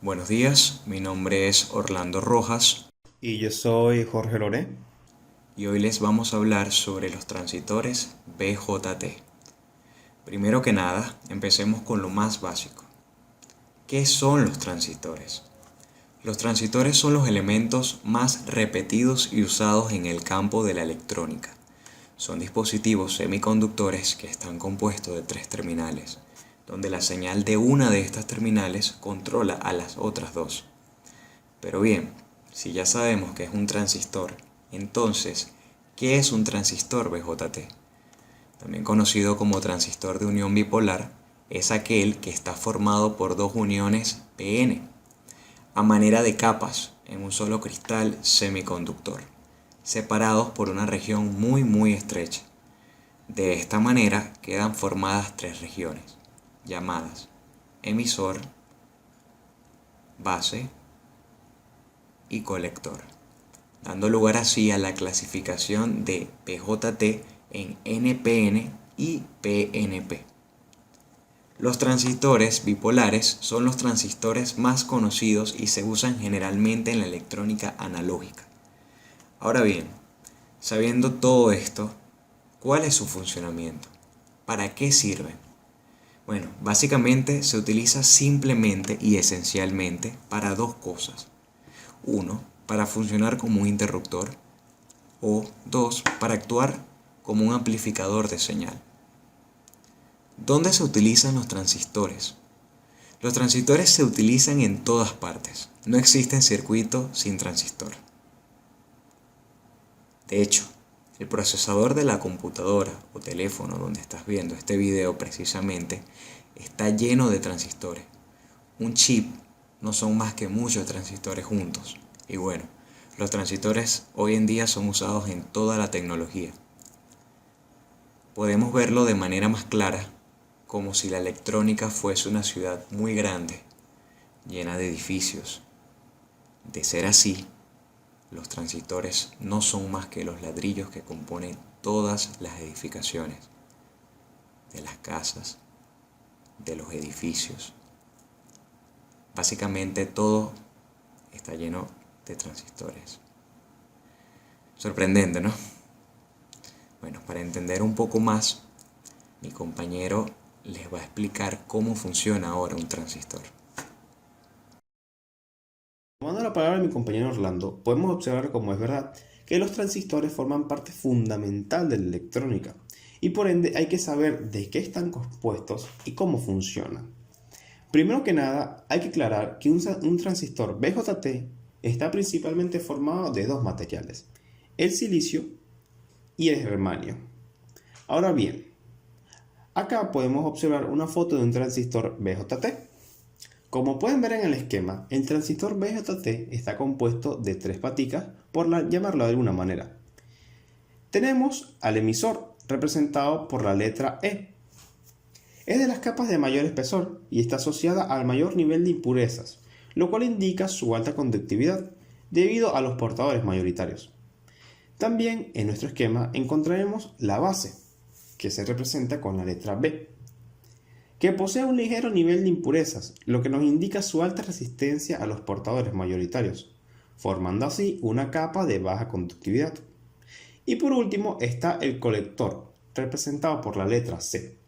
Buenos días, mi nombre es Orlando Rojas Y yo soy Jorge Loré. y hoy les vamos a hablar sobre los transistores BJT. Primero que nada, empecemos con lo más básico. ¿Qué son los transistores? Los transistores son los elementos más repetidos y usados en el campo de la electrónica. Son dispositivos semiconductores que están compuestos de tres terminales, donde la señal de una de estas terminales controla a las otras dos. Pero bien, si ya sabemos que es un transistor, entonces, ¿qué es un transistor BJT? También conocido como transistor de unión bipolar, es aquel que está formado por dos uniones PN, a manera de capas en un solo cristal semiconductor, separados por una región muy estrecha. De esta manera quedan formadas tres regiones, llamadas emisor, base y colector, dando lugar así a la clasificación de PJT en NPN y PNP. Los transistores bipolares son los transistores más conocidos y se usan generalmente en la electrónica analógica. Ahora bien, sabiendo todo esto, ¿cuál es su funcionamiento? ¿Para qué sirven? Bueno, básicamente se utiliza simplemente y esencialmente para dos cosas. Uno, para funcionar como un interruptor, o dos, para actuar como un amplificador de señal. ¿Dónde se utilizan los transistores? Los transistores se utilizan en todas partes. No existe circuito sin transistor. De hecho, el procesador de la computadora o teléfono donde estás viendo este video precisamente está lleno de transistores. Un chip no son más que muchos transistores juntos. Y bueno, los transistores hoy en día son usados en toda la tecnología. Podemos verlo de manera más clara, como si la electrónica fuese una ciudad muy grande, llena de edificios. De ser así, los transistores no son más que los ladrillos que componen todas las edificaciones, de las casas, de los edificios. Básicamente todo está lleno de transistores. Sorprendente, ¿no? Bueno, para entender un poco más, mi compañero les va a explicar cómo funciona ahora un transistor. Tomando la palabra de mi compañero Orlando, podemos observar como es verdad que los transistores forman parte fundamental de la electrónica y por ende hay que saber de qué están compuestos y cómo funcionan. Primero que nada, hay que aclarar que un transistor BJT está principalmente formado de dos materiales, el silicio y el germanio. Ahora bien, acá podemos observar una foto de un transistor BJT. Como pueden ver en el esquema, el transistor BJT está compuesto de tres paticas, llamarlo de alguna manera. Tenemos al emisor, representado por la letra E. Es de las capas de mayor espesor y está asociada al mayor nivel de impurezas, lo cual indica su alta conductividad, debido a los portadores mayoritarios. También en nuestro esquema encontraremos la base, que se representa con la letra B, que posee un ligero nivel de impurezas, lo que nos indica su alta resistencia a los portadores mayoritarios, formando así una capa de baja conductividad. Y por último está el colector, representado por la letra C,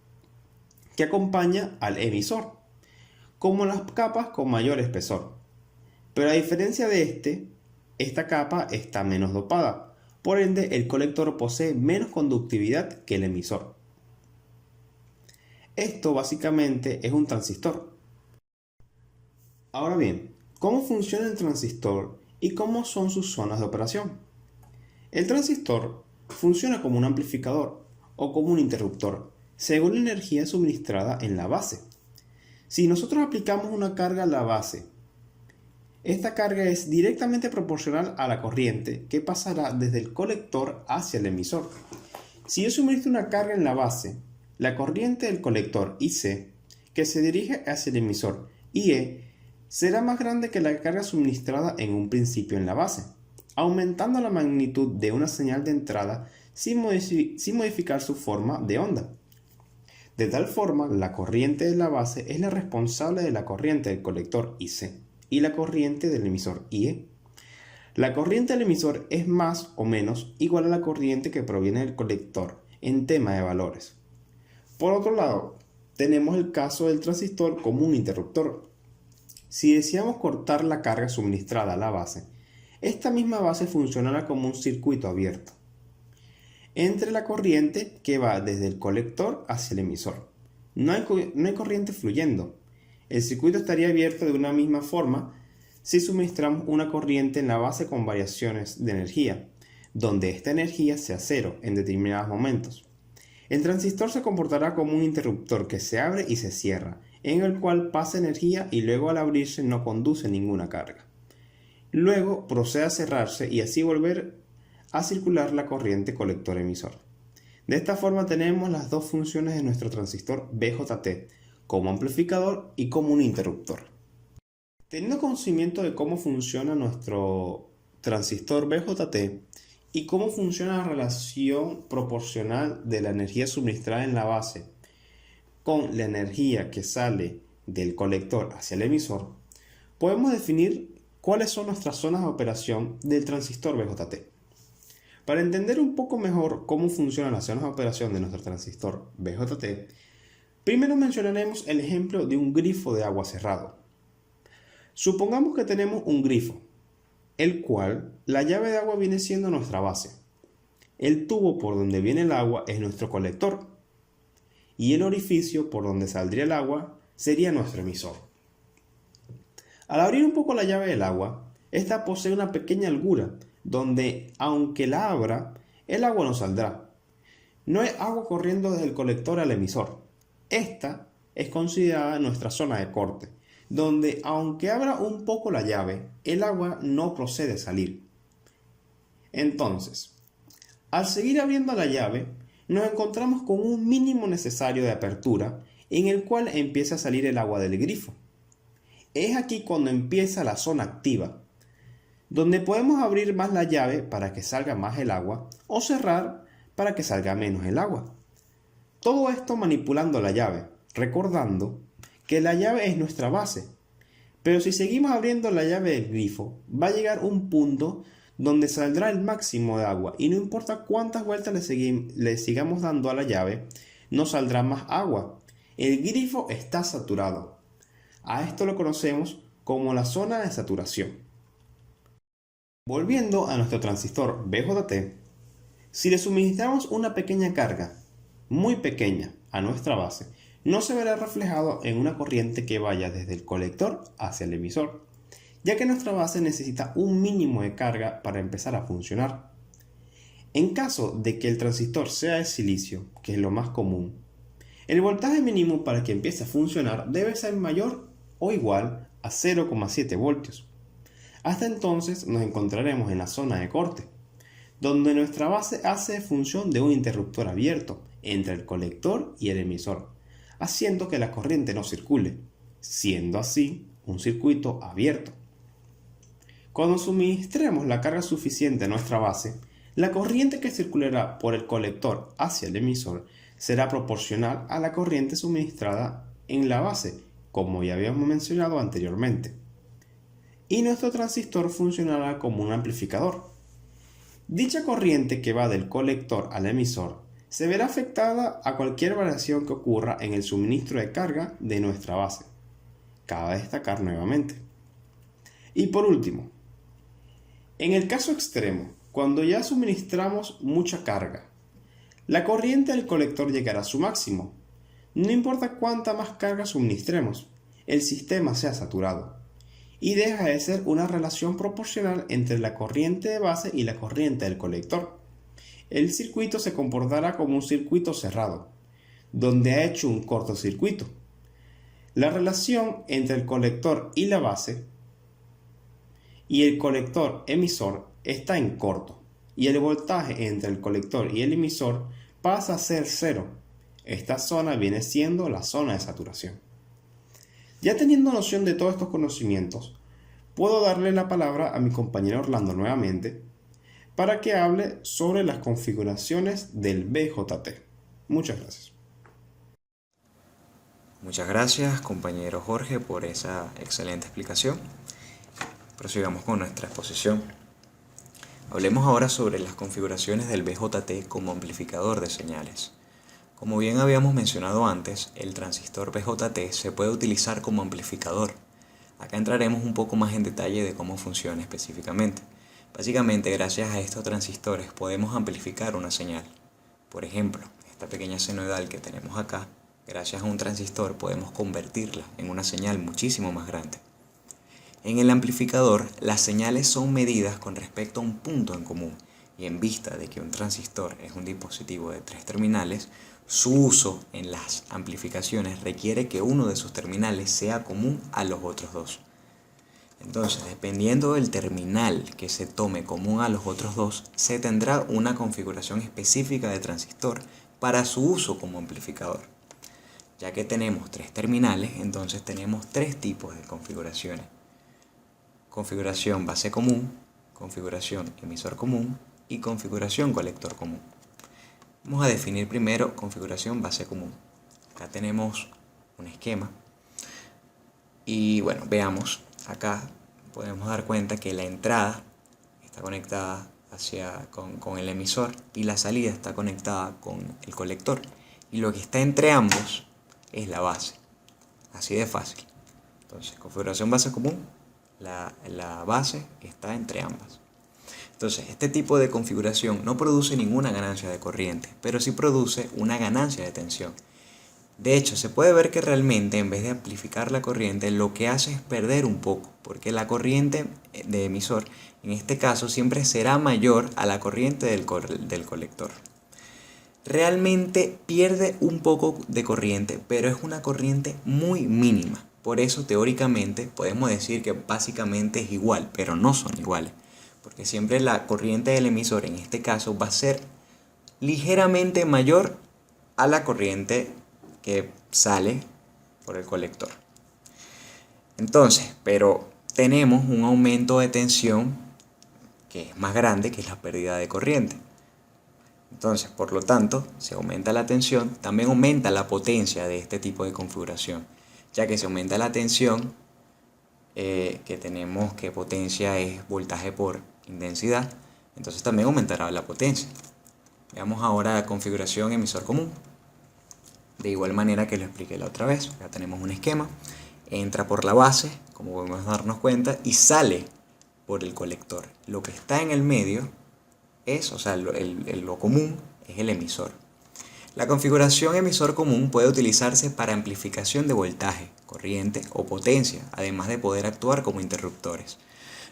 que acompaña al emisor, como las capas con mayor espesor. Pero a diferencia de esta capa está menos dopada, por ende el colector posee menos conductividad que el emisor. Esto básicamente es un transistor. Ahora bien, ¿cómo funciona el transistor y cómo son sus zonas de operación? El transistor funciona como un amplificador o como un interruptor, según la energía suministrada en la base. Si nosotros aplicamos una carga a la base, esta carga es directamente proporcional a la corriente que pasará desde el colector hacia el emisor. Si yo suministro una carga en la base, la corriente del colector IC, que se dirige hacia el emisor IE, será más grande que la carga suministrada en un principio en la base, aumentando la magnitud de una señal de entrada sin modificar su forma de onda. De tal forma, la corriente de la base es la responsable de la corriente del colector IC y la corriente del emisor IE. La corriente del emisor es más o menos igual a la corriente que proviene del colector en tema de valores. Por otro lado, tenemos el caso del transistor como un interruptor. Si deseamos cortar la carga suministrada a la base, esta misma base funcionará como un circuito abierto entre la corriente que va desde el colector hacia el emisor. No hay corriente fluyendo. El circuito estaría abierto de una misma forma si suministramos una corriente en la base con variaciones de energía, donde esta energía sea cero en determinados momentos. El transistor se comportará como un interruptor que se abre y se cierra, en el cual pasa energía y luego al abrirse no conduce ninguna carga. Luego procede a cerrarse y así volver a circular la corriente colector-emisor. De esta forma tenemos las dos funciones de nuestro transistor BJT, como amplificador y como un interruptor. Teniendo conocimiento de cómo funciona nuestro transistor BJT y cómo funciona la relación proporcional de la energía suministrada en la base con la energía que sale del colector hacia el emisor, podemos definir cuáles son nuestras zonas de operación del transistor BJT. Para entender un poco mejor cómo funcionan las zonas de operación de nuestro transistor BJT, primero mencionaremos el ejemplo de un grifo de agua cerrado. Supongamos que tenemos un grifo, el cual la llave de agua viene siendo nuestra base. El tubo por donde viene el agua es nuestro colector y el orificio por donde saldría el agua sería nuestro emisor. Al abrir un poco la llave del agua, esta posee una pequeña holgura donde, aunque la abra, el agua no saldrá. No hay agua corriendo desde el colector al emisor. Esta es considerada nuestra zona de corte, donde, aunque abra un poco la llave, el agua no procede a salir. Entonces, al seguir abriendo la llave, nos encontramos con un mínimo necesario de apertura en el cual empieza a salir el agua del grifo. Es aquí cuando empieza la zona activa, donde podemos abrir más la llave para que salga más el agua o cerrar para que salga menos el agua. Todo esto manipulando la llave, recordando que la llave es nuestra base, pero si seguimos abriendo la llave del grifo, va a llegar un punto donde saldrá el máximo de agua y no importa cuántas vueltas le sigamos dando a la llave, no saldrá más agua. El grifo está saturado. A esto lo conocemos como la zona de saturación. Volviendo a nuestro transistor BJT, si le suministramos una pequeña carga, muy pequeña, a nuestra base, no se verá reflejado en una corriente que vaya desde el colector hacia el emisor, ya que nuestra base necesita un mínimo de carga para empezar a funcionar. En caso de que el transistor sea de silicio, que es lo más común, el voltaje mínimo para que empiece a funcionar debe ser mayor o igual a 0,7 voltios. Hasta entonces nos encontraremos en la zona de corte, donde nuestra base hace función de un interruptor abierto entre el colector y el emisor, haciendo que la corriente no circule, siendo así un circuito abierto. Cuando suministremos la carga suficiente a nuestra base, la corriente que circulará por el colector hacia el emisor será proporcional a la corriente suministrada en la base, como ya habíamos mencionado anteriormente. Y nuestro transistor funcionará como un amplificador. Dicha corriente que va del colector al emisor se verá afectada a cualquier variación que ocurra en el suministro de carga de nuestra base. Cabe destacar nuevamente. Y por último, en el caso extremo, cuando ya suministramos mucha carga, la corriente del colector llegará a su máximo. No importa cuánta más carga suministremos, el sistema se ha saturado y deja de ser una relación proporcional entre la corriente de base y la corriente del colector. El circuito se comportará como un circuito cerrado, donde ha hecho un cortocircuito. La relación entre el colector y la base y el colector emisor está en corto, y el voltaje entre el colector y el emisor pasa a ser cero. Esta zona viene siendo la zona de saturación. Ya teniendo noción de todos estos conocimientos, puedo darle la palabra a mi compañero Orlando nuevamente para que hable sobre las configuraciones del BJT. Muchas gracias. Muchas gracias, compañero Jorge, por esa excelente explicación. prosigamos con nuestra exposición. Hablemos ahora sobre las configuraciones del BJT como amplificador de señales. Como bien habíamos mencionado antes, el transistor BJT se puede utilizar como amplificador. Acá entraremos un poco más en detalle de cómo funciona específicamente. Básicamente, gracias a estos transistores podemos amplificar una señal. Por ejemplo, esta pequeña senoidal que tenemos acá, gracias a un transistor podemos convertirla en una señal muchísimo más grande. En el amplificador, las señales son medidas con respecto a un punto en común, y en vista de que un transistor es un dispositivo de 3 terminales, su uso en las amplificaciones requiere que uno de sus terminales sea común a los otros dos. Entonces, dependiendo del terminal que se tome común a los otros dos, se tendrá una configuración específica de transistor para su uso como amplificador. Ya que tenemos 3 terminales, entonces tenemos 3 tipos de configuraciones. Configuración base común, configuración emisor común y configuración colector común. Vamos a definir primero configuración base común. Acá tenemos un esquema y bueno, veamos. Acá podemos dar cuenta que la entrada está conectada con el emisor y la salida está conectada con el colector. Y lo que está entre ambos es la base. Así de fácil. Entonces, configuración base común, la base está entre ambas. Entonces, este tipo de configuración no produce ninguna ganancia de corriente, pero sí produce una ganancia de tensión. De hecho, se puede ver que realmente en vez de amplificar la corriente, lo que hace es perder un poco, porque la corriente de emisor, en este caso, siempre será mayor a la corriente del colector. Realmente pierde un poco de corriente, pero es una corriente muy mínima. Por eso, teóricamente, podemos decir que básicamente es igual, pero no son iguales. Porque siempre la corriente del emisor, en este caso, va a ser ligeramente mayor a la corriente que sale por el colector. Entonces, pero tenemos un aumento de tensión que es más grande que la pérdida de corriente. Entonces, por lo tanto, se aumenta la tensión, también aumenta la potencia de este tipo de configuración, ya que se aumenta la tensión, que tenemos que potencia es voltaje por intensidad, entonces también aumentará la potencia. Veamos ahora la configuración emisor común. De igual manera que lo expliqué la otra vez, ya tenemos un esquema, entra por la base, como podemos darnos cuenta, y sale por el colector. Lo que está en el medio es, o sea, lo común es el emisor. La configuración emisor común puede utilizarse para amplificación de voltaje, corriente o potencia, además de poder actuar como interruptores.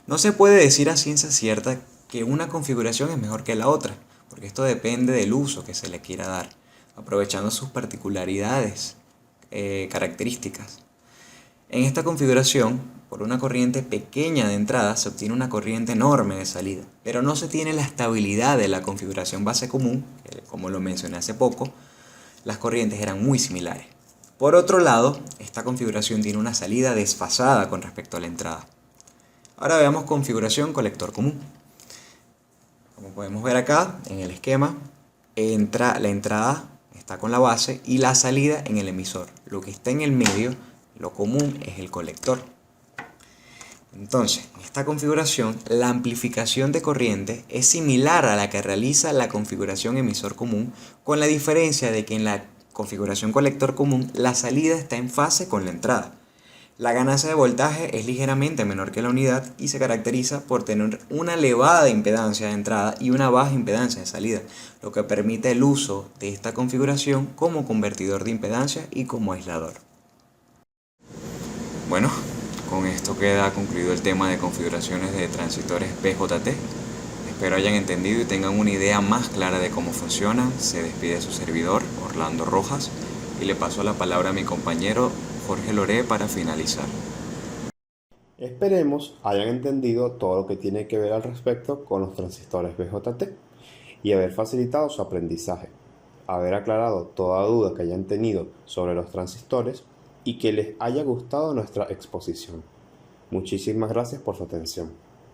No se puede decir a ciencia cierta que una configuración es mejor que la otra, porque esto depende del uso que se le quiera dar, aprovechando sus particularidades, características. En esta configuración, por una corriente pequeña de entrada se obtiene una corriente enorme de salida, pero no se tiene la estabilidad de la configuración base común, que, como lo mencioné hace poco, las corrientes eran muy similares. Por otro lado, esta configuración tiene una salida desfasada con respecto a la entrada. Ahora veamos configuración colector común. Como podemos ver acá en el esquema, la entrada está con la base y la salida en el emisor. Lo que está en el medio, lo común, es el colector. Entonces, en esta configuración, la amplificación de corriente es similar a la que realiza la configuración emisor común, con la diferencia de que en la configuración colector común, la salida está en fase con la entrada. La ganancia de voltaje es ligeramente menor que la unidad y se caracteriza por tener una elevada impedancia de entrada y una baja impedancia de salida, lo que permite el uso de esta configuración como convertidor de impedancia y como aislador. Bueno, con esto queda concluido el tema de configuraciones de transistores BJT. Espero hayan entendido y tengan una idea más clara de cómo funciona. Se despide su servidor, Orlando Rojas, y le paso la palabra a mi compañero Jorge Loré para finalizar. Esperemos hayan entendido todo lo que tiene que ver al respecto con los transistores BJT y haber facilitado su aprendizaje, haber aclarado toda duda que hayan tenido sobre los transistores y que les haya gustado nuestra exposición. Muchísimas gracias por su atención.